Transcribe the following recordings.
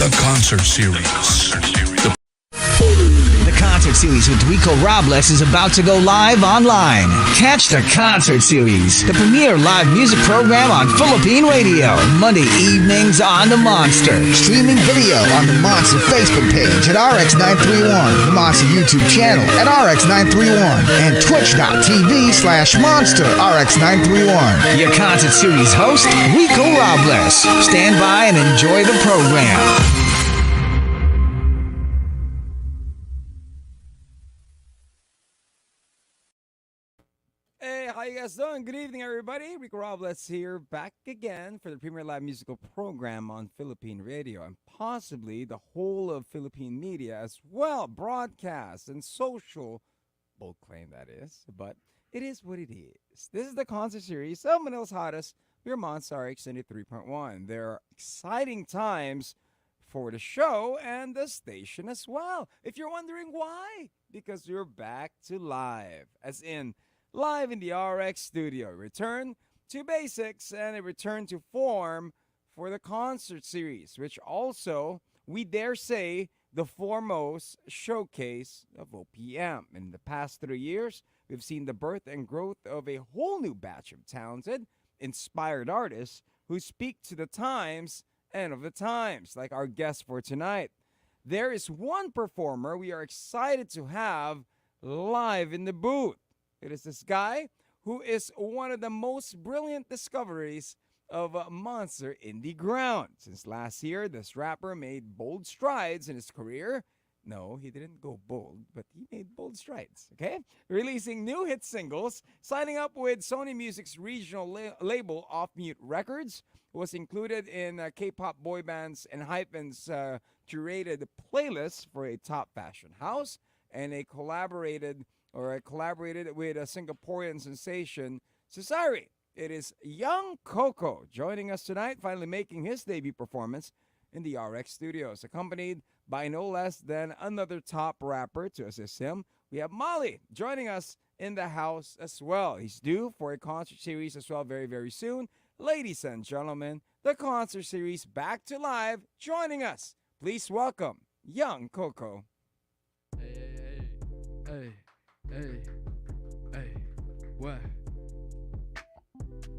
The Concert Series. The Concert Series with Rico Robles is about to go live online. Catch the Concert Series, the premier live music program on Philippine radio, Monday evenings on the Monster. Streaming video on the Monster Facebook page at RX931, the Monster YouTube channel at RX931, and twitch.tv/Monster RX931. Your Concert Series host, Rico Robles. Stand by and enjoy the program. Hey, how you guys doing? Good evening, everybody. Rico Robles here, back again for the premier live musical program on Philippine radio and possibly the whole of Philippine media as well, broadcast and social. Bold claim, that is, but it is what it is. This is the concert series of Manila's hottest, your Monster RX93.1. There are exciting times for the show and the station as well. If you're wondering why, because you're back to live, as in live in the RX studio. Return to basics and a return to form for the concert series, which also, we dare say, the foremost showcase of OPM. In the past 3 years, we've seen the birth and growth of a whole new batch of talented, inspired artists who speak to the times and of the times, like our guest for tonight. There is one performer we are excited to have live in the booth. It is this guy who is one of the most brilliant discoveries of Monster indie ground. Since last year, this rapper made bold strides in his career. No, he didn't go bold, but he made bold strides, okay? Releasing new hit singles, signing up with Sony Music's regional label Off Mute Records, was included in K-pop boy bands and Hypen's curated playlist for a top fashion house, and collaborated with a Singaporean sensation, Cesare. It is Young Coco joining us tonight, finally making his debut performance in the RX studios, accompanied by no less than another top rapper to assist him. We have Malli joining us in the house as well. He's due for a concert series as well very, very soon. Ladies and gentlemen, the concert series back to live, joining us. Please welcome Young Coco. Hey. Hey, what?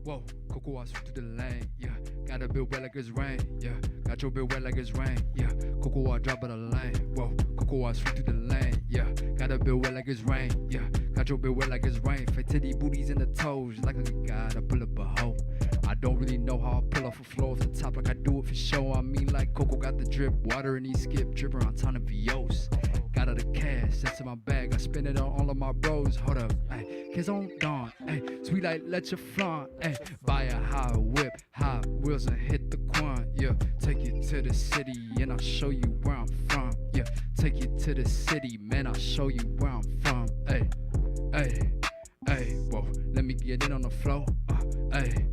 Whoa, Coco walks through the lane, yeah. Got a bill wet like it's rain, yeah. Got your bill wet like it's rain, yeah. Coco walk drop of the lane, whoa. Coco walks through the lane, yeah. Got a bill wet like it's rain, yeah. Got your bill wet like it's rain. Fat titty booties in the toes, like a gotta pull up a hoe. I don't really know how I pull off a floor off the top like I do it for show. I mean like Coco got the drip, water in these skip, dripping on ton of VOs. Got all the cash, that's in my bag, I spend it on all of my bros. Hold up, ayy, Quezon Don, ayy, sweet like let your flaunt, ayy. Buy a high whip, high wheels and hit the quan, yeah. Take you to the city and I'll show you where I'm from, yeah. Take you to the city, man, I'll show you where I'm from, ayy, whoa. Let me get in on the flow, ayy.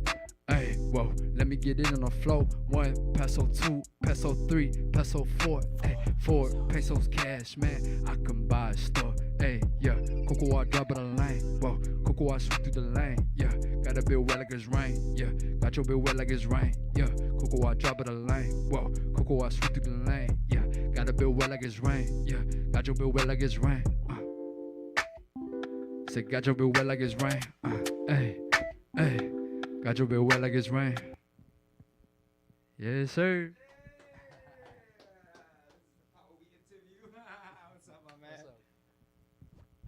Hey, whoa, let me get in on the flow. 1 peso, 2 peso, 3 peso, 4. Hey, 4 pesos cash, man. I can buy a store. Hey, yeah. Coco, I drop in the lane. Whoa, Coco, I shoot through the lane. Yeah, got a bill wet like it's rain. Yeah, got your bill wet like it's rain. Yeah, Coco, I drop in the lane. Whoa, Coco, I shoot through the lane. Yeah, got a bill wet like it's rain. Yeah, got your bill wet like it's rain. Say, got your bill wet like it's rain. Hey. Got your bill wet like it's rain. Yes, sir. What's up, my man?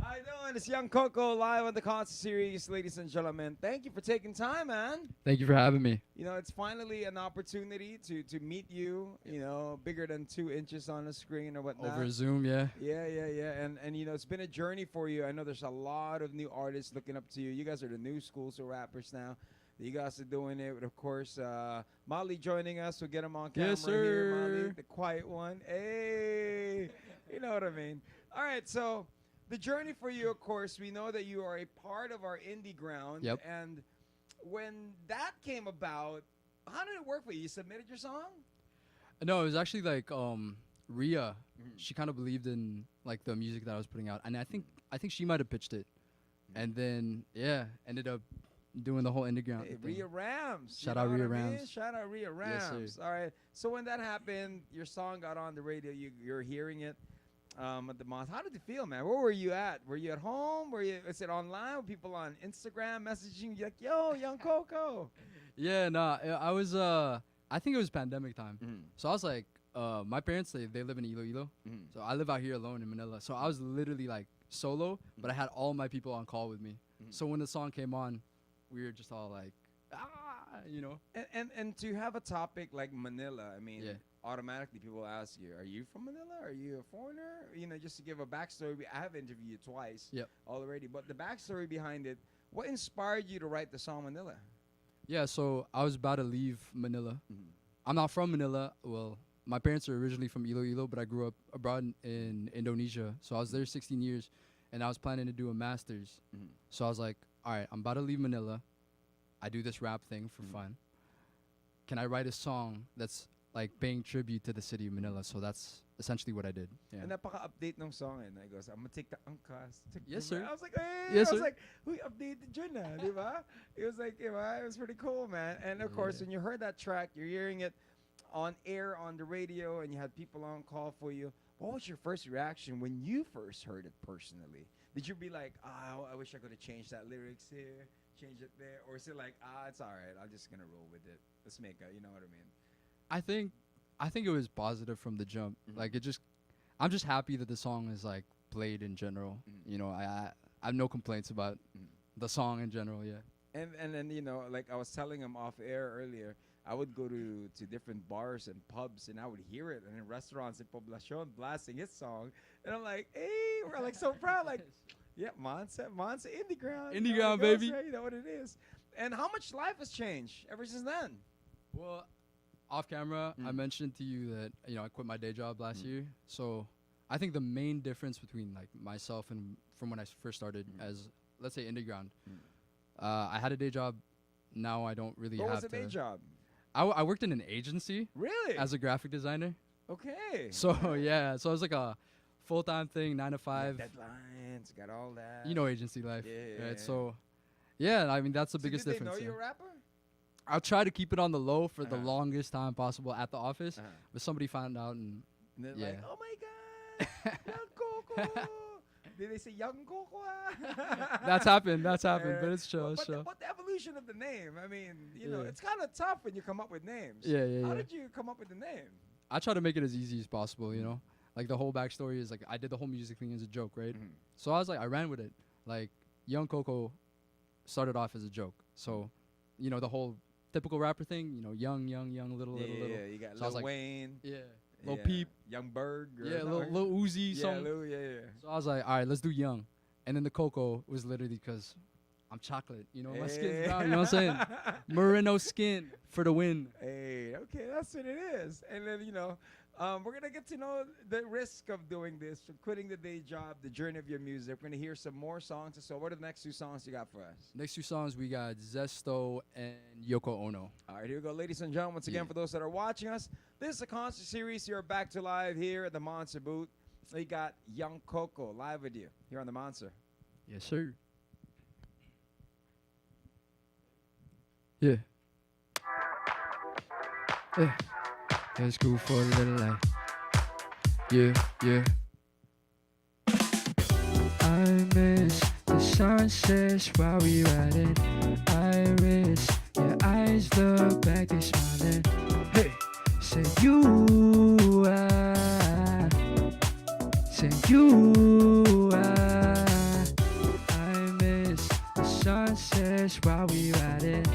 How you doing? It's Young Coco live on the concert series, ladies and gentlemen. Thank you for taking time, man. Thank you for having me. You know, it's finally an opportunity to meet you, you know, bigger than 2 inches on the screen or whatnot. Over Zoom, yeah. Yeah. And you know, it's been a journey for you. I know there's a lot of new artists looking up to you. You guys are the new schools of rappers now. You guys are doing it with, of course, Malli joining us. We'll get him on camera here, Malli, the quiet one. Hey, you know what I mean. All right, so the journey for you, of course, we know that you are a part of our indie ground. Yep. And when that came about, how did it work for you? You submitted your song? No, it was actually like Rhea. She kind of believed in like the music that I was putting out, and I think she might have pitched it, and then ended up doing the whole underground Hey, thing. Rhea Rams. Shout you out know Rhea what I mean? Rams. Shout out Rhea Yes, sir. Rams. All right. So when that happened, your song got on the radio. You're hearing it at the mosque. How did it feel, man? Where were you at? Were you at home? Is it online? Were people on Instagram messaging you like, "Yo, Young Coco"? Yeah, nah, I was I think it was pandemic time. Mhm. So I was like, my parents they live in Iloilo. Mhm. So I live out here alone in Manila. So I was literally like solo, but I had all my people on call with me. Mhm. So when the song came on, we were just all like, you know. And to have a topic like Manila, I mean, Yeah. automatically people ask you, "Are you from Manila? Are you a foreigner?" You know, just to give a backstory. I have interviewed you twice Yep. already, but the backstory behind it, what inspired you to write the song Manila? Yeah, so I was about to leave Manila. Mhm. I'm not from Manila. Well, my parents are originally from Iloilo, but I grew up abroad in Indonesia. So I was there 16 years, and I was planning to do a master's. Mhm. So I was like, all right, I'm about to leave Manila. I do this rap thing for Mhm. fun. Can I write a song that's like paying tribute to the city of Manila? So that's essentially what I did. Yeah. And napaka-update ng song and I goes, "I'm gonna take the angkas." Yes, sir. I was like, "Hey," Yes, I was sir. like, "We updated yun na, di ba?" It was like, it was pretty cool, man. And of course, Yeah. when you heard that track, you're hearing it on air on the radio, and you had people on call for you. What was your first reaction when you first heard it personally? Did you be like, I wish I could have changed that lyrics here, change it there, or is it like, it's all right, I'm just gonna roll with it. Let's make it. You know what I mean? I think it was positive from the jump. Mhm. Like I'm just happy that the song is like played in general. Mhm. You know, I have no complaints about Mhm. the song in general. Yeah. And then you know, like I was telling him off air earlier, I would go to different bars and pubs, and I would hear it, and in restaurants in Poblacion blasting his song, and I'm like, hey, we're like so proud, like, yeah, Monster Indie Ground, Indie you know Ground, how it goes, baby. right? You know what it is. And how much life has changed ever since then? Well, off camera, I Mm. mentioned to you that I quit my day job last Mm. year. So I think the main difference between like myself and from when I first started Mm. as let's say underground, Mm. I had a day job. Now I don't really What have was the day job? I worked in an agency Really? as a graphic designer. Okay. So yeah, so it was like a full-time thing, 9 to 5. Deadlines, got all that. You know agency life, Yeah. right? So yeah, I mean that's the So biggest did they difference. know yeah. you're a rapper? I'll try to keep it on the low for the Uh-huh. longest time possible at the office, Uh-huh. but somebody found out and And they're like, Yeah. oh my God, Young Coco. Did they say Young Coco? that's happened, but it's chill, But, it's chill. but the evolution of the name, I mean, you know, Yeah. it's kind of tough when you come up with names. Yeah, yeah, How yeah. did you come up with the name? I try to make it as easy as possible, you know? Like the whole backstory is like I did the whole music thing as a joke, right? Mhm. So I was like, I ran with it. Like Young Coco started off as a joke. So, the whole typical rapper thing, young, little. Yeah, you got So I was Lil like, Wayne. Yeah. Lil yeah, Peep. Young Berg. or Yeah, no, Lil Uzi yeah, song. yeah. So I was like, all right, let's do Young. And then the Coco was literally because I'm chocolate. My skin's brown. You know what I'm saying? Merino skin for the win. Hey, okay, that's what it is. And then, we're going to get to know the risk of doing this, from quitting the day job, the journey of your music. We're going to hear some more songs. So what are the next two songs you got for us? Next two songs, we got Zesto and Yoko Ono. All right, here we go. Ladies and gentlemen, once again, Yeah. for those that are watching us, this is a concert series. You're back to live here at the Monster booth. We got Young Coco live with you here on the Monster. Yes, sir. Yeah. Yeah. Let's go for a little life. Yeah, yeah. I miss the sunsets while we riding. Iris, your eyes look back, they smiling. Hey, say you are. Say you are. I miss the sunsets while we riding.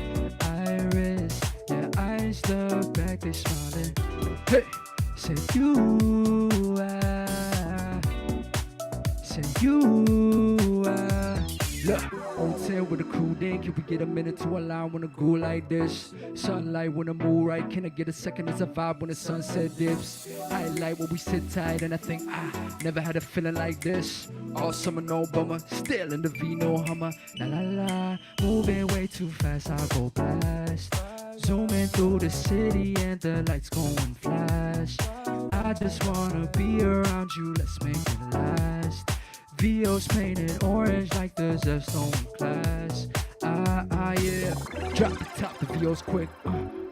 Iris, your eyes look back, they smiling. Hey, say you are. Say you are. Look, on 10 with a crew, then can we get a minute to align when a groove like this? Sunlight when the mood right, can I get a second as a vibe when the sunset dips? I like when we sit tight and I think, never had a feeling like this. All summer, no bummer, still in the Vino Hummer. La la la, moving way too fast, I go blast. Zooming through the city and the lights going flash. I just wanna be around you, let's make it last. VO's painted orange like the Zesto in class. Yeah. Drop the top, the VO's quick.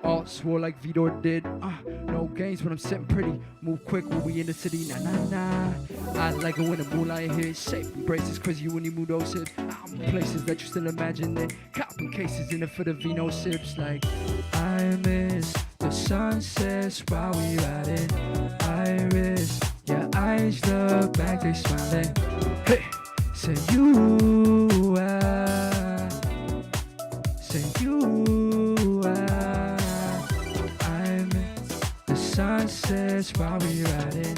All swore like Vitor did. No games when I'm sitting pretty. Move quick when we in the city. Nah, nah, nah. I like it when the moonlight hits. Shape embraces crazy when you move those hips. I'm in places that you still imagine it. Copping cases in it for the Vino sips. Like, I miss the sunsets while we riding. Iris, your eyes look back, they smiling. Hey, say you are. Say you are. I miss the sunsets while we riding.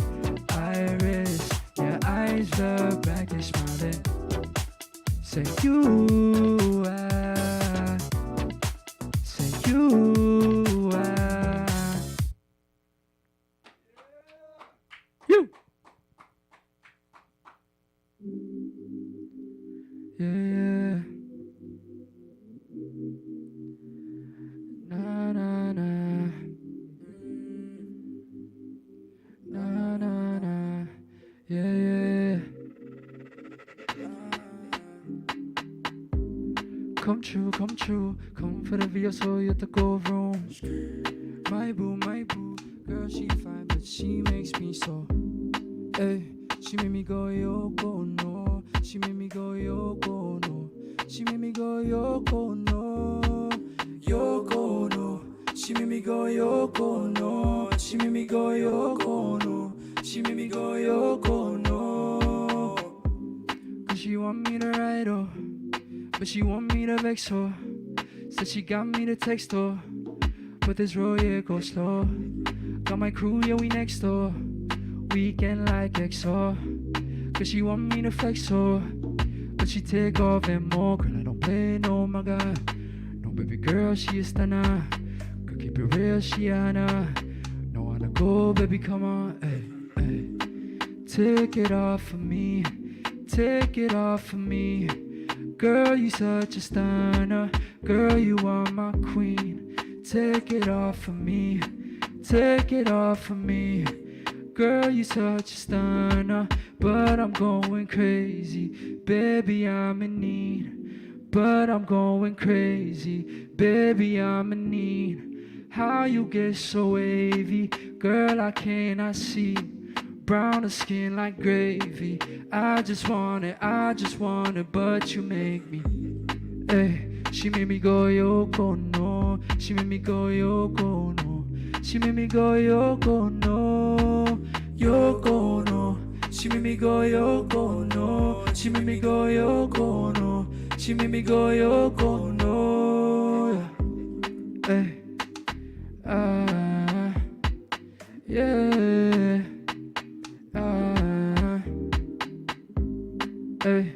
Iris, your eyes look back, they smiling. Say you are. Say you are. You. Yeah. Na na na. Na na na. Yeah. Come true, come true. Come for the video so you have to go room. My boo, girl she fine but she makes me so. Hey, she made me go Yoko no. She made me go Yoko no. She made me go Yoko no. Yoko no. She made me go Yoko no. She made me go Yoko no. She made me go Yoko no. Cause she want me to ride oh, but she want me to vex her. Said she got me to text her, but this road yeah go slow. Got my crew yeah we next door. Weekend like XO. Cause she want me to flex her, but she take off and more. Girl I don't play no my God. No baby girl she a stunner. Could keep it real she Anna. No wanna go baby come on. Ay, ay. Take it off for me. Take it off for me. Girl, you such a stunner. Girl, you are my queen. Take it off for me. Take it off for me. Girl, you such a stunner. But I'm going crazy. Baby, I'm in need. But I'm going crazy. Baby, I'm in need. How you get so wavy? Girl, I cannot see. Brown skin like gravy. I just want it, but you make me. Hey, she made me go Yoko no. She made me go Yoko no. She made me go Yoko no. Yoko no. She made me go Yoko no. She made me go Yoko no. She made me go Yoko no. Hey, yeah. Hey,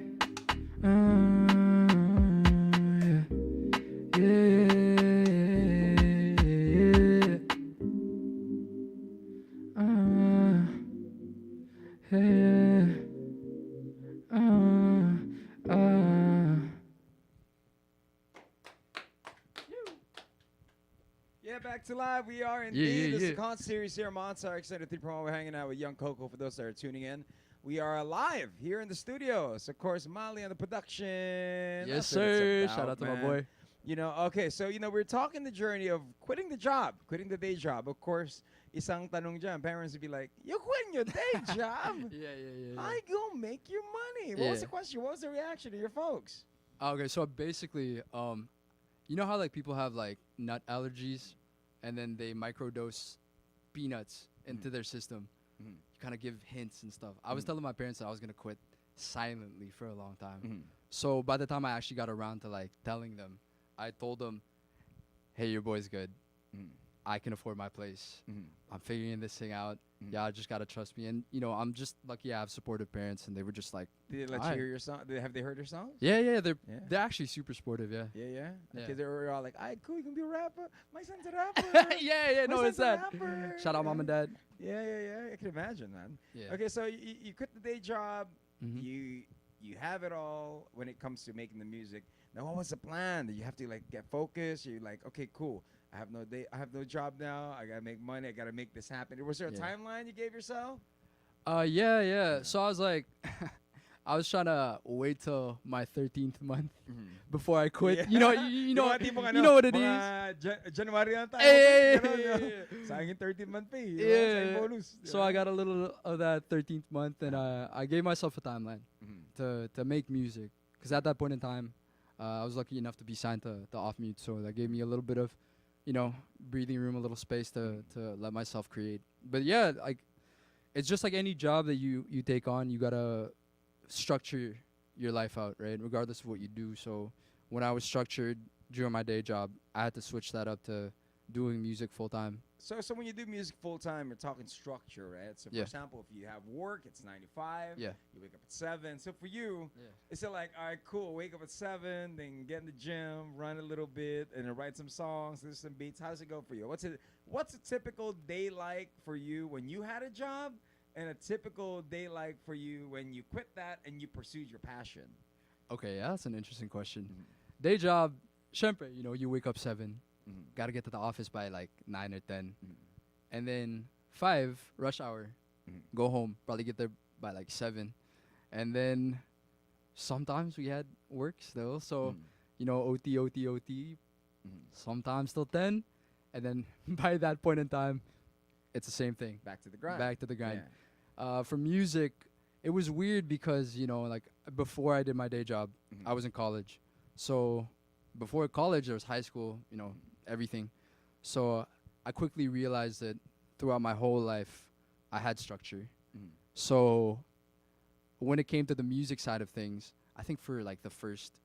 Yeah, back to live. We are indeed. This is the concert series here, Monster RX93.1. We're hanging out with Young Coco for those that are tuning in. We are live here in the studios. Of course, Malli on the production. Yes, sir. Shout out to my boy. You know, okay, so, you know, we're talking the journey of quitting the job, quitting the day job. Of course, isang tanong dyan, parents would be like, you quitting your day job? Yeah. I go make your money. What was the question? What was the reaction of your folks? Okay, so basically, you know how like people have like nut allergies, and then they microdose peanuts into their system. You kind of give hints and stuff. I was telling my parents that I was gonna quit silently for a long time. So by the time I actually got around to like telling them, I told them, "Hey, your boy's good. I can afford my place. I'm figuring this thing out. Y'all just gotta trust me." And you know, I'm just lucky I have supportive parents, and they were just like, Did they let you hear your song? Have they heard your songs? Yeah, they're actually super supportive. Yeah. Yeah. Yeah. Because they were all like, "Alright, cool, you can be a rapper. My son's a rapper." yeah, My no, it's son's a that. rapper. Shout out mom and dad. Yeah. I can imagine, man. Yeah. Okay, so you quit the day job. You have it all when it comes to making the music. Now, what was the plan? Did you have to like get focused? You're like, okay, cool. I have no job now. I gotta make money. I gotta make this happen. Was there a timeline you gave yourself? Yeah. So I was like, I was trying to wait till my 13th month Mhm. before I quit. Yeah. You know, you know, Yung mga tipong you know what it is. January na tayo. Eh, Ganun, yeah. no? Sa akin 13th month pay. Yeah. Bonus. So I got a little of that 13th month, and I gave myself a timeline to make music. Because at that point in time, I was lucky enough to be signed to Off Mute, so that gave me a little bit of, breathing room, a little space to let myself create. But yeah, like it's just like any job that you take on, you gotta structure your life out, right? Regardless of what you do. So when I was structured during my day job, I had to switch that up to doing music full time. So when you do music full time, you're talking structure, right? So for Yeah. example, if you have work, it's 9 to 5. Yeah. You wake up at 7. So for you, Yeah. is it like, all right, cool, wake up at 7, then get in the gym, run a little bit, and then write some songs, do some beats? How does it go for you? What's a typical day like for you when you had a job, and a typical day like for you when you quit that and you pursued your passion? Okay, yeah, that's an interesting question. Day job, syempre, you wake up 7, gotta get to the office by like 9 or 10, and then 5, rush hour, go home, probably get there by like 7, and then sometimes we had work still, so OT, sometimes till 10, and then by that point in time, it's the same thing. Back to the grind. Back to the grind. Yeah. For music, it was weird because, like before I did my day job, I was in college. So before college, there was high school, everything. So I quickly realized that throughout my whole life, I had structure. So when it came to the music side of things, I think for like the first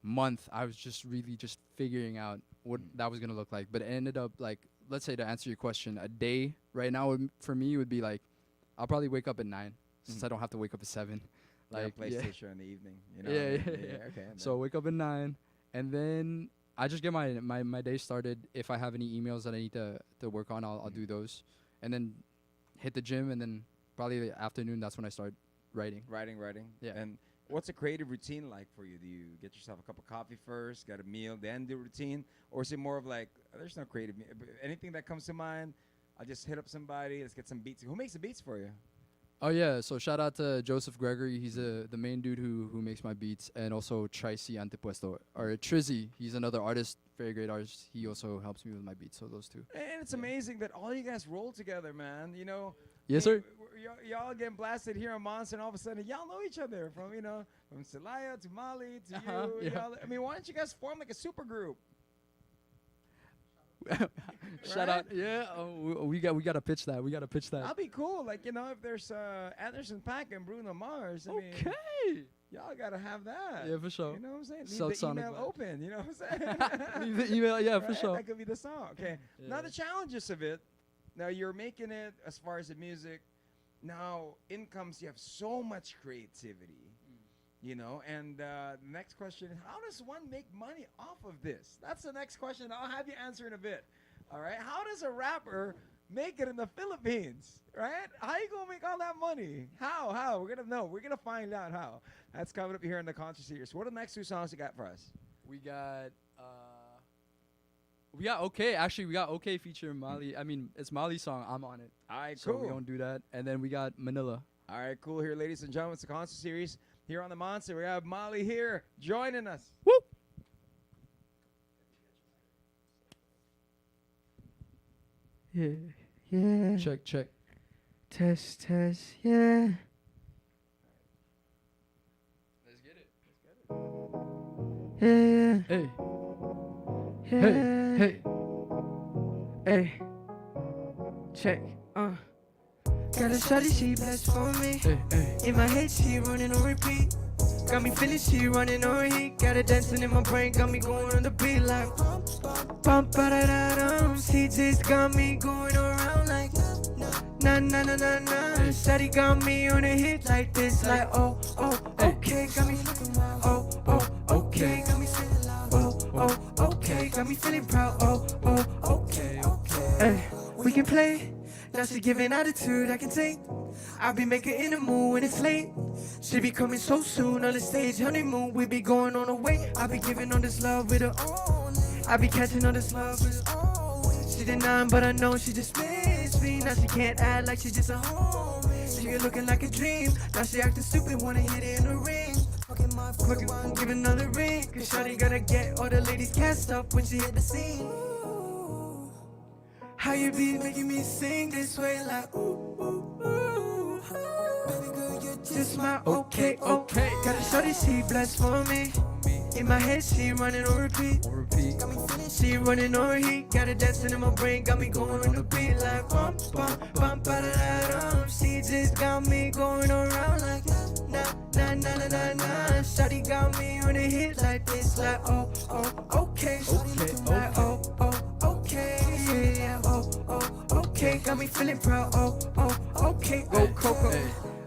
month, I was just really just figuring out what that was going to look like. But it ended up like, let's say to answer your question, a day right now for me would be like, I'll probably wake up at 9 since I don't have to wake up at 7. Like yeah. PlayStation in the evening. Yeah. Okay. So wake up at 9, and then I just get my day started. If I have any emails that I need to work on, I'll do those, and then hit the gym, and then probably the afternoon, that's when I start writing. Writing. Yeah. And what's a creative routine like for you? Do you get yourself a cup of coffee first, got a meal, then do routine? Or is it more of like, there's no creative, anything that comes to mind, I'll just hit up somebody, let's get some beats. Who makes the beats for you? Oh yeah, so shout out to Joseph Gregory. He's the main dude who makes my beats, and also Tracy Antepuesto or Trizzy. He's another artist, very great artist. He also helps me with my beats. So those two. And it's amazing that all you guys roll together, man. Yes, sir. Y'all getting blasted here on Monster, and all of a sudden y'all know each other from Celaya to Malli to you. Yeah. I mean, why don't you guys form like a super group? Shout out, yeah. We gotta pitch that. That'll be cool. Like if there's Anderson .Paak and Bruno Mars. I mean, Okay. y'all gotta have that. Yeah, for sure. You know what I'm saying? Leave South the Sonic email vibe. open. You know what I'm saying? Leave the email, yeah, for Right? sure. That could be the song. Okay. Now the challenges of it. Now you're making it as far as the music. Now incomes. You have so much creativity. And the next question is, how does one make money off of this? That's the next question. I'll have you answer in a bit. All right. How does a rapper make it in the Philippines? Right? How you gonna make all that money? How? We're gonna know. We're gonna find out how. That's coming up here in the concert series. What are the next 2 songs you got for us? We got Okay. Actually, we got Okay featuring Malli. I mean, it's Malli's song. I'm on it. All right, So cool. we don't do that. And then we got Manila. All right, cool. Here, ladies and gentlemen, it's the concert series here on the Monster. We have Malli here joining us. Whoop. Yeah. Check. Test, yeah. Let's get it. Yeah. Hey. Yeah. Hey. Hey. Check. Got a shawty, she blessed for me. Hey. In my head, she running on repeat. Got me feeling she running on heat. Got it dancing in my brain, got me going on the beat like bump ba da da dum. CJ's got me going around like na na na na na. Shawty got me on a hit like this, like oh okay, got me okay, got me feeling loud. Okay, got me feeling proud. Okay. Hey, we can play. Now she giving attitude I can take. I be making in the mood when it's late. She be coming so soon on the stage. Honeymoon, we be going on a way. I be giving on this love with her own. I be catching on this love with her own. She denying, but I know she just missed me. Now she can't act like she just a homie. See you looking like a dream. Now she acting stupid, wanna hit it in the ring. Fucking give another ring. Cause shawty gotta get all the ladies cast up when she hit the scene. How you be making me sing this way like ooh, ooh, ooh. Baby girl, you're just my okay. Got a shawty, she blessed for me. In my head, she running on repeat. Got me feeling she running on heat. Got her dancing in my brain, got me going on the beat like bum, bum, bum, ba-da-da-dum. She just got me going around like na, na, na, na, na, na. Shawty got me on a hit like this, like oh, okay. Like okay, yeah, okay. Got me feeling proud, okay. Go Coco.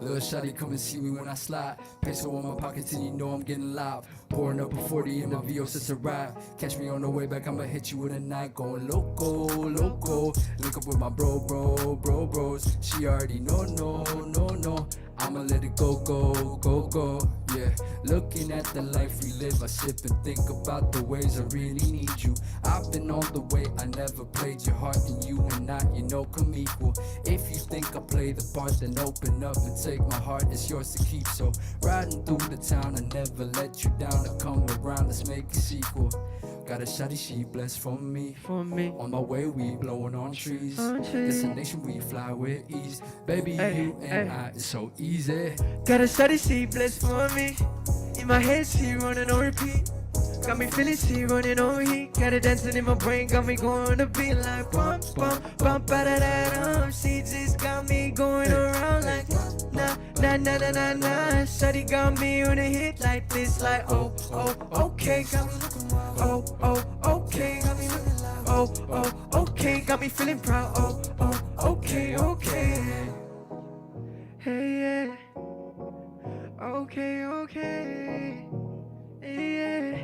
Little shawty, come and see me when I slide. Peso in my pockets and you know I'm getting live. Pouring up a 40 in the VO since arrive. Catch me on the way back, I'ma hit you with a night. Going loco. Link up with my bros. She already no. I'ma let it go. Yeah, looking at the life we live, I sip and think about the ways I really need you. I've been on the way, I never played your heart, and you and I, come equal. If you think I play the part, then open up and take my heart, it's yours to keep. So riding through the town, I never let you down. I come around, let's make a sequel. Got a shawty, she blessed for me. On my way, we blowing on trees. Destination, we fly with ease. Baby, you and I, it's so easy. Got a shawty, she blessed for me. In my head, she running on repeat. Got me feeling she running on heat. Got her dancing in my brain, got me going on the beat like bum, bum, bum, ba-da-da-dum. She just got me going around like na, na, na, na, na, na. Shawty got me on a hit like this, like oh, okay. Got me looking wild, okay. Got me looking like okay. Got me feeling proud, okay. Hey, yeah. Okay. Yeah.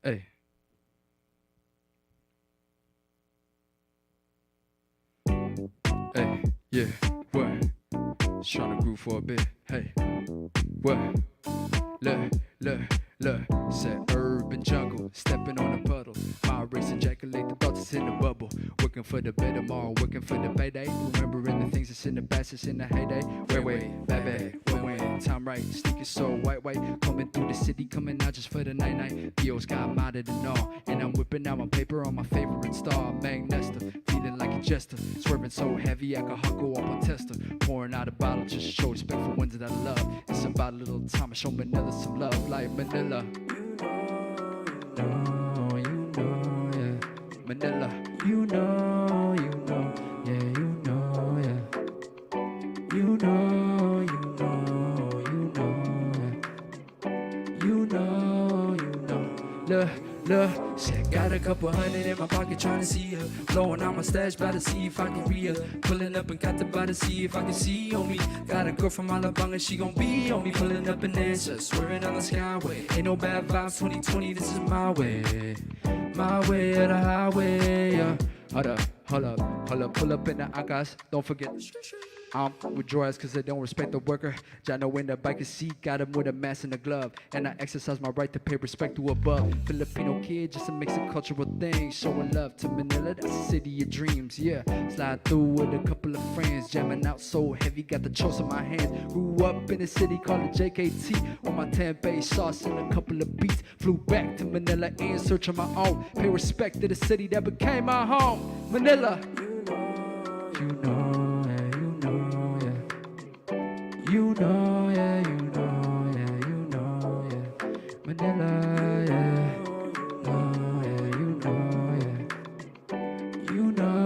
Hey. Hey, yeah, what? Just tryna groove for a bit. Hey, what? Look, said urban jungle, stepping on a puddle. My race ejaculate the thoughts that's in the bubble. Working for the better tomorrow, working for the payday. Remembering the things that's in the past, it's in the heyday. Wait, baby, when time right, sneaking so white, coming through the city, coming out just for the night. Theo's got modded and all, and I'm whipping out my paper on my favorite star, Mang Nesta, feeling like a jester, swerving so heavy I could huckle up on tester, pouring out a bottle just to show respect for ones that I love. It's about a little time I show Manila some love, like Manila. You know, yeah. Manila. You know, yeah, you know, yeah. You know, yeah. You know. Look, said got a couple hundred in my pocket trying to see her. Blowing out my stash, about to see if I can read her. Pulling up and got to about to see if I can see on me. Got a girl from Alabama, she gon' be on me. Pulling up an answer, swearing on the skyway. Ain't no bad vibes, 2020, this is my way. My way of the highway, yeah. Hold up, pull up in the Akas. Don't forget, I'm with drawers cause they don't respect the worker. Jano in the biker seat, got him with a mask and a glove. And I exercise my right to pay respect to above. Filipino kid, just a mix of cultural things. Showing love to Manila, that's the city of dreams, yeah. Slide through with a couple of friends. Jamming out so heavy, got the choice in my hands. Grew up in a city called the JKT. On my tempeh sauce and a couple of beats. Flew back to Manila in search of my own. Pay respect to the city that became my home. Manila. You know, yeah, you know, yeah. You know, yeah, you know, yeah, you know, yeah. Manila, yeah. Oh, yeah, you know, yeah. You know.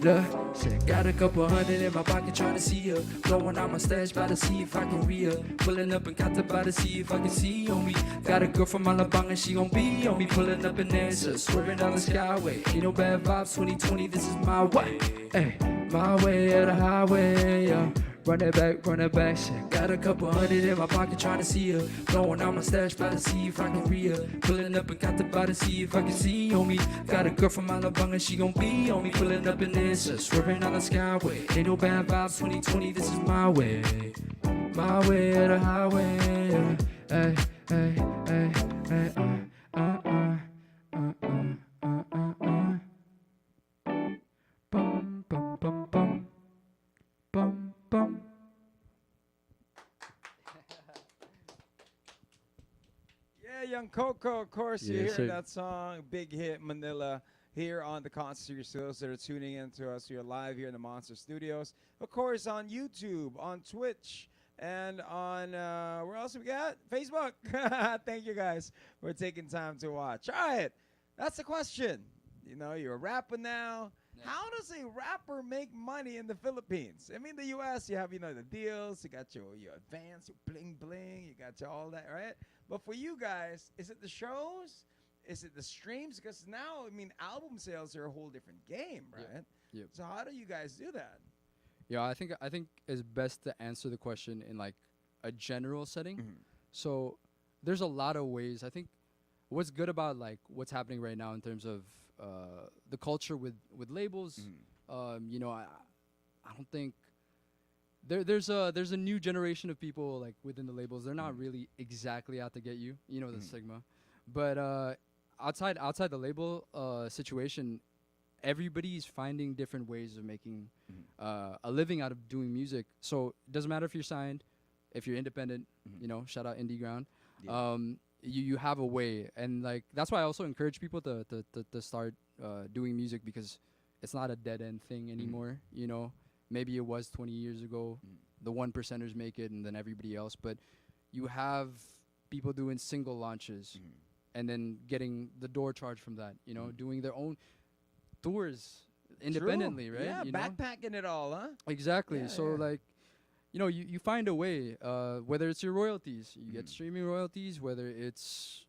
Look, said got a couple hundred in my pocket trying to see her. Blowing out my stash, about to see if I can read her. Pulling up and got to about to see if I can see on me. Got a girl from Alabama, she gon' be on me. Pulling up an answer, swerving down the skyway. Ain't no bad vibes, 2020, this is my way. Hey, my way of the highway, yeah. Run it back, shit. Got a couple hundred in my pocket trying to see her. Blowing out my stash, about to see if I can re her. Pulling up and got the bar to see if I can see on me. Got a girl from Alabama, she gon' be on me. Pulling up in this, swerving on the skyway. Ain't no bad vibes, 2020, this is my way. My way or the highway. Hey, hey, hey, hey, Bum, bum, bum, bum. Bum, bum. Yeah, Young Coco, of course, you Yes, hear sir. that song, big hit Manila, here on the concert series. For those that are tuning in to us, we are live here in the Monster Studios. Of course, on YouTube, on Twitch, and on, where else we got? Facebook. Thank you guys for taking time to watch. All right, that's the question. You know, you're a rapper now. How does a rapper make money in the Philippines? I mean, the U.S., you have, you know, the deals, you got your advance, your bling bling, you got your all that, right? But for you guys, is it the shows? Is it the streams? Because now, I mean, album sales are a whole different game, right? Yep. So how do you guys do that? Yeah, I think it's best to answer the question in like a general setting. So there's a lot of ways. I think what's good about like what's happening right now in terms of the culture with labels, you know, I don't think there's a new generation of people like within the labels. They're not really exactly out to get you, you know, the stigma. But outside the label situation, everybody's finding different ways of making a living out of doing music. So it doesn't matter if you're signed, if you're independent, you know, shout out Indie Ground. You have a way, and like that's why I also encourage people to start doing music, because it's not a dead end thing anymore. You know, maybe it was 20 years ago. The 1%ers make it, and then everybody else. But you have people doing single launches, and then getting the door charge from that. You know, doing their own tours independently, True. right? Yeah, you know? backpacking it all, huh? Exactly. Yeah, So yeah. like, you know, you find a way, whether it's your royalties, you get streaming royalties, whether it's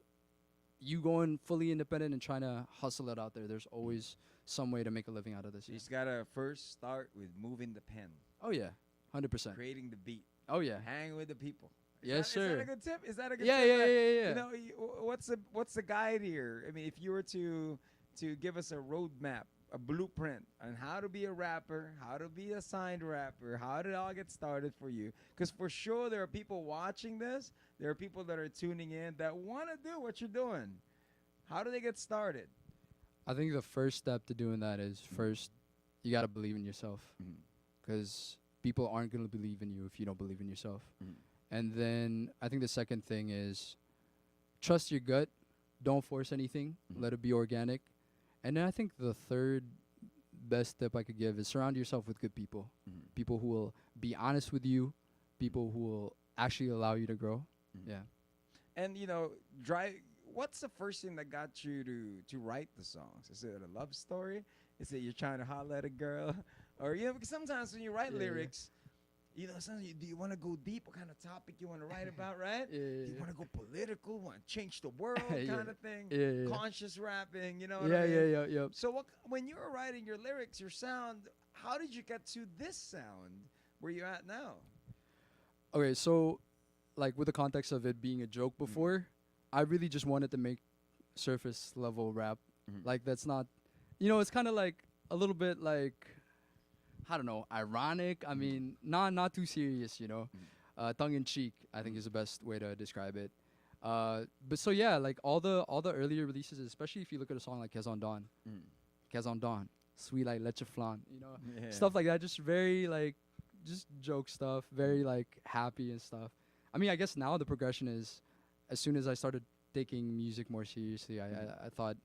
you going fully independent and trying to hustle it out there. There's always some way to make a living out of this. You just gotta first start with moving the pen, Oh yeah, 100%. creating the beat, Oh yeah. hang with the people. Yes, Is sir. that a good tip? Is that a good Yeah, tip? yeah, yeah, yeah. You know, what's the guide here? I mean, if you were to give us a roadmap, a blueprint on how to be a rapper, how to be a signed rapper, how did it all get started for you? Because for sure there are people watching this, there are people that are tuning in that want to do what you're doing. How do they get started? I think the first step to doing that is first you gotta believe in yourself, because people aren't gonna believe in you if you don't believe in yourself. And then I think the second thing is trust your gut. Don't force anything. Let it be organic. And then I think the third best tip I could give is surround yourself with good people. People who will be honest with you. People who will actually allow you to grow. Yeah. And you know, what's the first thing that got you to write the songs? Is it a love story? Is it you're trying to holler at a girl? Or you know, because sometimes when you write lyrics, you know, sometimes do you want to go deep? What kind of topic you want to write about, right? Do you want to go political? Want to change the world kind of thing? Conscious rapping, you know what I mean? Yeah. So when you were writing your lyrics, your sound, how did you get to this sound where you're at now? Okay, so like with the context of it being a joke before, I really just wanted to make surface level rap. Like that's not, you know, it's kind of like a little bit like, I don't know, ironic. I mean, not too serious, you know. Tongue in cheek, I think is the best way to describe it. But so yeah, like all the earlier releases, especially if you look at a song like Quezon Don, Quezon Don, sweet like leche flan, you know, stuff like that. Just very like, just joke stuff, very like happy and stuff. I mean, I guess now the progression is, as soon as I started taking music more seriously, I thought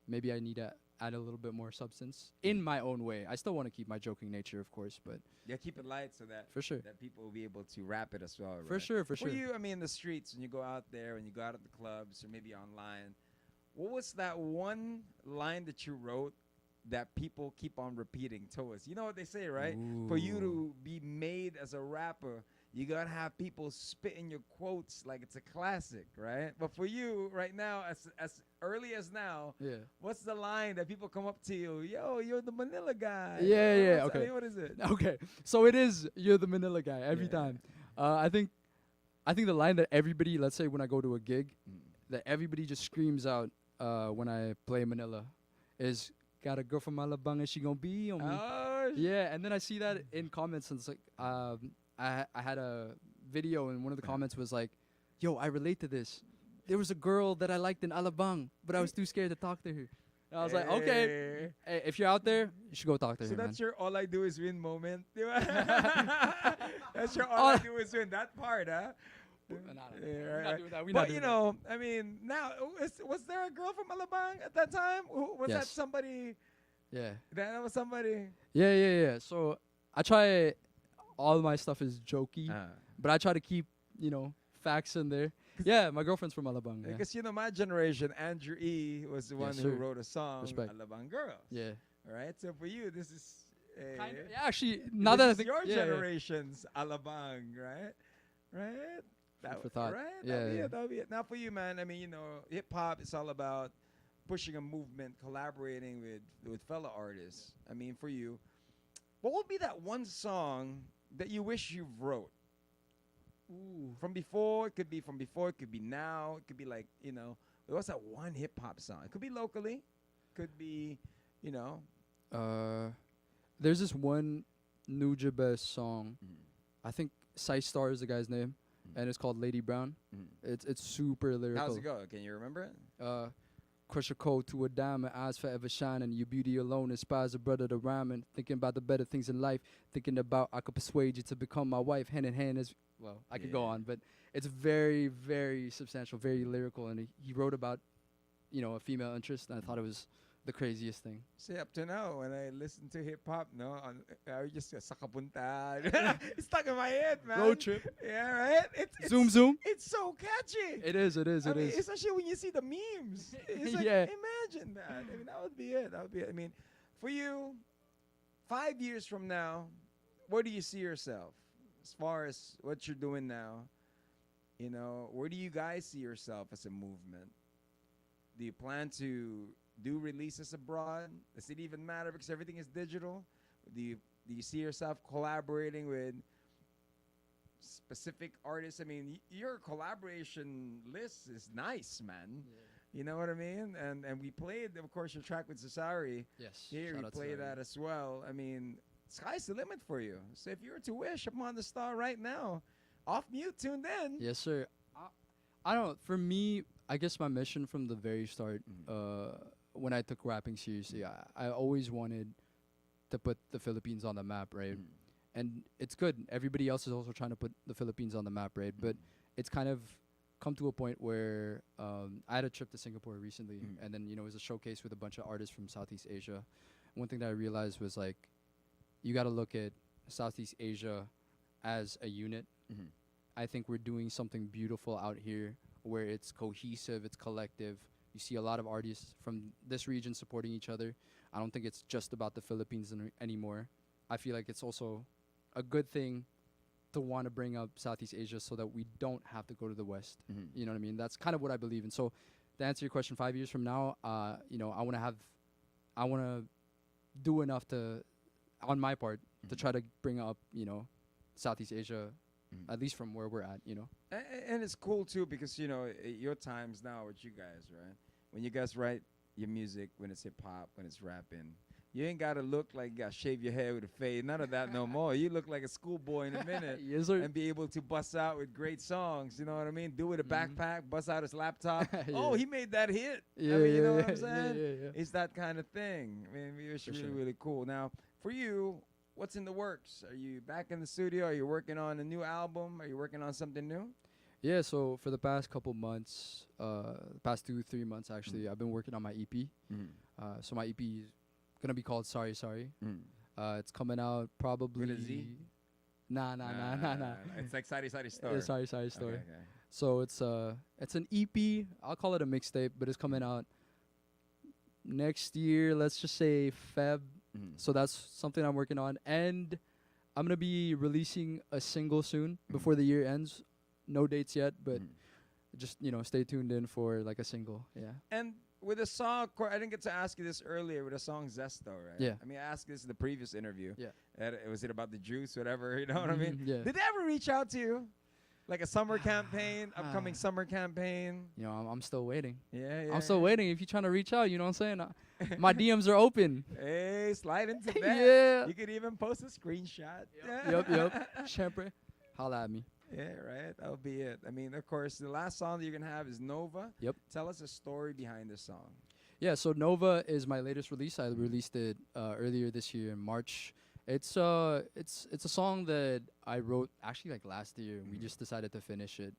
maybe I need to add a little bit more substance in my own way. I still want to keep my joking nature, of course, but Yeah, keep it light so that for sure, that people will be able to rap it as well. for right? sure, for For sure. you, I mean, in the streets, when you go out there, when you go out at the clubs, or maybe online, what was that one line that you wrote that people keep on repeating to us? You know what they say, right? For you to be made as a rapper, You gotta have people spitting your quotes like it's a classic, right? But for you, right now, as early as now, Yeah. what's the line that people come up to you? Yo, you're the Manila guy. Yeah, yeah, What's- I okay. mean, what is it? Okay, so it is you're the Manila guy every Yeah. time. I think the line that everybody, let's say when I go to a gig, that everybody just screams out when I play Manila is got a girl from Alabang and she gonna be on me. Oh, Yeah, and then I see that in comments and it's like I had a video and one of the comments was like, "Yo, I relate to this. There was a girl that I liked in Alabang, but I was too scared to talk to her." And I was like, "Okay, hey, if you're out there, you should go talk to So her, man." that's your all I do is win moment. Di ba? That's your all I do is win. That part, huh? Nah, Yeah, we're right, not right. doing that. We're But not doing you that. know, I mean, now was there a girl from Alabang at that time? Was that Yes. somebody? Yeah. That was somebody. Yeah. So I try, all my stuff is jokey, but I try to keep, facts in there. Yeah, my girlfriend's from Alabang. Yeah. Because my generation, Andrew E was the one Yes, who sir. wrote a song, Respect. Alabang Girls. Yeah. All right. So for you, this is Kind of, yeah, actually, now that I this is think, your yeah, generation's Alabang, right? Right. Food for thought. Right. Yeah, That'll be yeah. it. That'll be it. Now for you, man. I mean, hip hop is all about pushing a movement, collaborating with fellow artists. I mean, for you, what would be that one song that you wish you wrote? Ooh. From before, it could be from before, it could be now, it could be like, what's that one hip hop song? It could be locally, could be, There's this one Nujabes song. I think Sai Star is the guy's name, and it's called Lady Brown. It's super lyrical. How's it go? Can you remember it? Crush a coat to a diamond, eyes forever shining. Your beauty alone inspires a brother to rhyming. Thinking about the better things in life. Thinking about I could persuade you to become my wife. Hand in hand as well. I could go Yeah. on, but it's very, very substantial, very lyrical, and he wrote about, a female interest, and I thought it was the craziest thing. See, up to now, when I listen to hip hop, I just sakapunta. It's stuck in my head, man. Road trip. Yeah, right. It's Zoom, zoom. It's so catchy. It is. I mean, especially when you see the memes. It's like, Yeah. imagine that. I mean, that would be it. That would be it. I mean, for you, 5 years from now, where do you see yourself? As far as what you're doing now, where do you guys see yourself as a movement? Do you plan to do releases abroad? Does it even matter because everything is digital? Do you see yourself collaborating with specific artists? I mean, your collaboration list is nice, man. You know what I mean? And we played, of course, your track with Cesari. Yes. Here, shout we out to play Larry. that as well. I mean, sky's the limit for you. So if you were to wish upon the star right now, off mute, tuned in. Yes, sir. I don't. For me, I guess my mission from the very start, when I took rapping seriously, I always wanted to put the Philippines on the map, right? And it's good. Everybody else is also trying to put the Philippines on the map, right? But it's kind of come to a point where I had a trip to Singapore recently, and then it was a showcase with a bunch of artists from Southeast Asia. One thing that I realized was like, you got to look at Southeast Asia as a unit. I think we're doing something beautiful out here where it's cohesive, it's collective. You see a lot of artists from this region supporting each other. I don't think it's just about the Philippines anymore. I feel like it's also a good thing to want to bring up Southeast Asia so that we don't have to go to the West. You know what I mean? That's kind of what I believe in. So to answer your question, 5 years from now, I want to do enough on my part, to try to bring up, Southeast Asia, at least from where we're at, And it's cool too because your times now with you guys, right? When you guys write your music, when it's hip hop, when it's rapping, you ain't gotta look like you gotta shave your hair with a fade. None of that no more. You look like a schoolboy in a minute. Yes, sir. And be able to bust out with great songs. You know what I mean? Do it a backpack, bust out his laptop. Yeah. Oh, he made that hit. Yeah, I mean, you know yeah, what I'm yeah, saying? yeah. It's that kind of thing. I mean, it's For really, sure. really cool. Now, for you, what's in the works? Are you back in the studio? Are you working on a new album? Are you working on something new? Yeah, so for the past couple months, past 2-3 months actually, I've been working on my EP. So my EP is gonna be called Sorry Sorry. It's coming out probably. With a Z? Nah. It's like Sari Story. Sorry Story. Okay. So it's an EP. I'll call it a mixtape, but it's coming out next year. Let's just say Feb. So that's something I'm working on, and I'm gonna be releasing a single soon before the year ends. No dates yet, but just stay tuned in for like a single. Yeah. And with the song, I didn't get to ask you this earlier. With the song Zesto, right? Yeah. I mean, I asked this in the previous interview. Yeah. Was it about the juice, whatever? You know what I mean? Yeah. Did they ever reach out to you, like a summer campaign, upcoming summer campaign? I'm still waiting. Yeah. I'm still waiting. If you're trying to reach out, you know what I'm saying? My DMs are open. Hey, slide into that. Yeah. You could even post a screenshot. Yep. Sempre. Holla at me. Yeah, right. That'll be it. I mean, of course, the last song that you're gonna have is Nova. Yep. Tell us a story behind this song. Yeah, so Nova is my latest release. I released it earlier this year in March. It's a song that I wrote actually like last year. We just decided to finish it.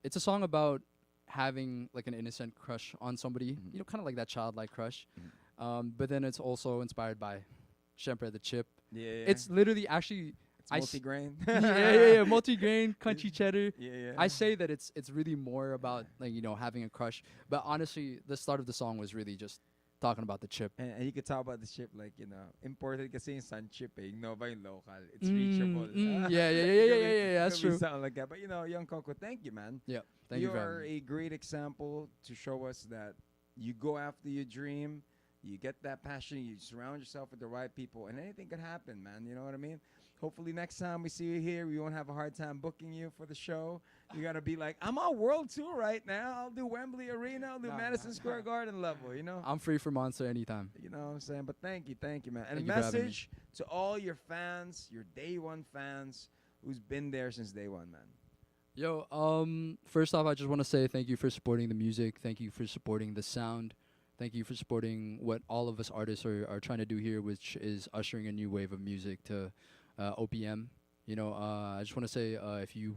It's a song about having like an innocent crush on somebody, kind of like that childlike crush. But then it's also inspired by Syempre the chip. Yeah. It's literally actually It's multi-grain. yeah, multi-grain, crunchy cheddar. Yeah. I say that it's really more about like having a crush, but honestly, the start of the song was really just talking about the chip. And you could talk about the chip like, imported kasi yung sun chip Nova yung local. It's reachable. Yeah, that's Could be true. something like that. But Young Coco, thank you, man. Yeah, thank you You for are having me. a great example to show us that you go after your dream, you get that passion, you surround yourself with the right people, and anything could happen, man. You know what I mean? Hopefully next time we see you here, we won't have a hard time booking you for the show. You got to be like, I'm on world tour right now. I'll do Wembley Arena. I'll do Madison Square Garden level, I'm free for Monster anytime. You know what I'm saying? But thank you, man. And Thank a you for having me. message to all your fans, your day one fans, who's been there since day one, man. Yo, first off, I just want to say thank you for supporting the music. Thank you for supporting the sound. Thank you for supporting what all of us artists are trying to do here, which is ushering a new wave of music to OPM. I just want to say if you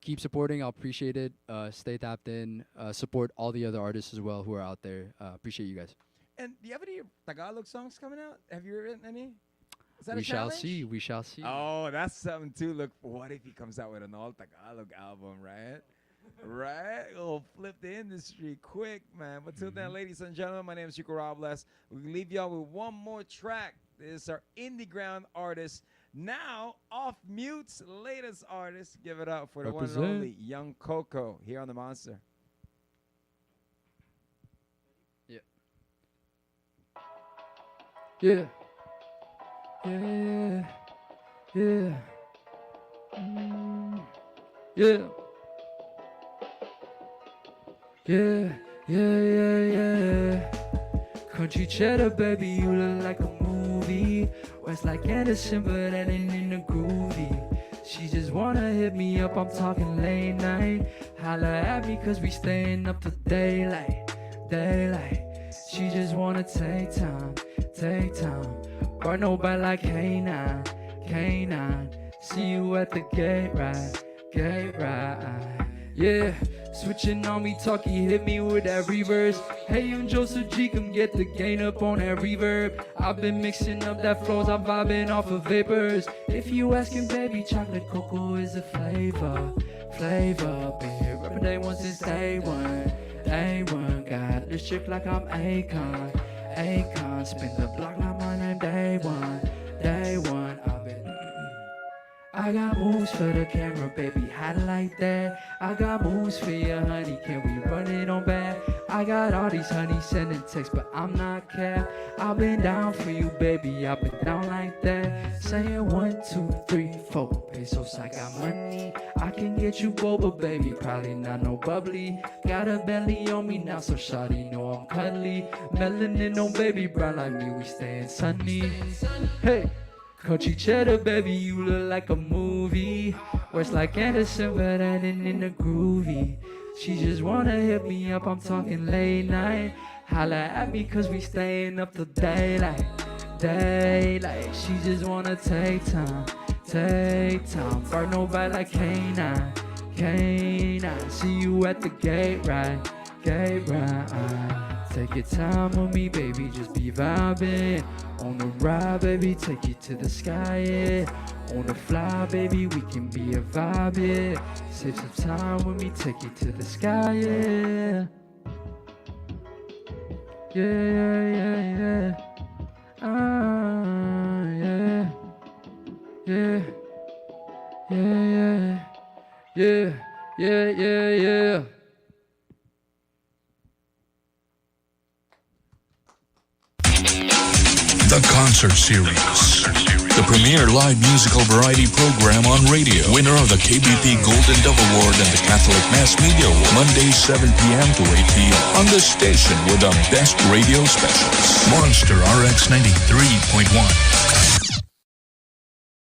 keep supporting, I'll appreciate it. Stay tapped in. Support all the other artists as well who are out there. Appreciate you guys. And do you have any Tagalog songs coming out? Have you written any? Is that We a shall challenge? see. We shall see. Oh, that's something to look for. What if he comes out with an all Tagalog album, right? Right? Oh, flip the industry quick, man. But till then, ladies and gentlemen, my name is Rico Robles. We're going to leave y'all with one more track. This is our indie ground artist. Now, off mute's latest artist. Give it up for the one and Represent. only Young Coco here on The Monster. Yeah. Yeah. Yeah. Yeah. Yeah. Yeah. Country cheddar, baby, you look like a movie. West like Anderson, but that ain't in the groovy. She just wanna hit me up, I'm talking late night. Holla at me, cause we staying up to daylight. She just wanna take time. Bar nobody like K9. See you at the gate ride. Yeah, switching on me, talkie, hit me with every verse. Hey, young Joseph G, come get the gain up on every verb. I've been mixing up that flows, I'm vibing off of vapors. If you asking, baby, chocolate cocoa is a flavor. Been rapping day one since day one. Got this chick like I'm Akon. Spin the block like my name day one. I got moves for the camera, baby, hot like that. I got moves for your honey, can we run it on back? I got all these honeys sending texts, but I'm not capped. I've been down for you, baby, I've been down like that. Saying 1, 2, 3, 4 pesos, I got money. I can get you boba, baby, probably not no bubbly. Got a belly on me now, so shawty know I'm cuddly. Melanin on baby, brown like me, we staying sunny. Hey! Country cheddar, baby, you look like a movie. West like Anderson, but I ain't in the groovy. She just wanna hit me up, I'm talking late night. Holla at me, cause we staying up till daylight. She just wanna take time. Fart nobody like K9. See you at the gate ride. Take your time with me, baby, just be vibing. On the ride, baby, take you to the sky, yeah. On the fly, baby, we can be a vibe, yeah. Save some time with me, take you to the sky, yeah. Yeah. Yeah. Yeah, yeah, yeah, yeah, yeah, yeah. The Concert Series. The premier live musical variety program on radio. Winner of the KBP Golden Dove Award and the Catholic Mass Media Award. Mondays 7 p.m. to 8 p.m. on the station with the best radio specials. Monster RX93.1.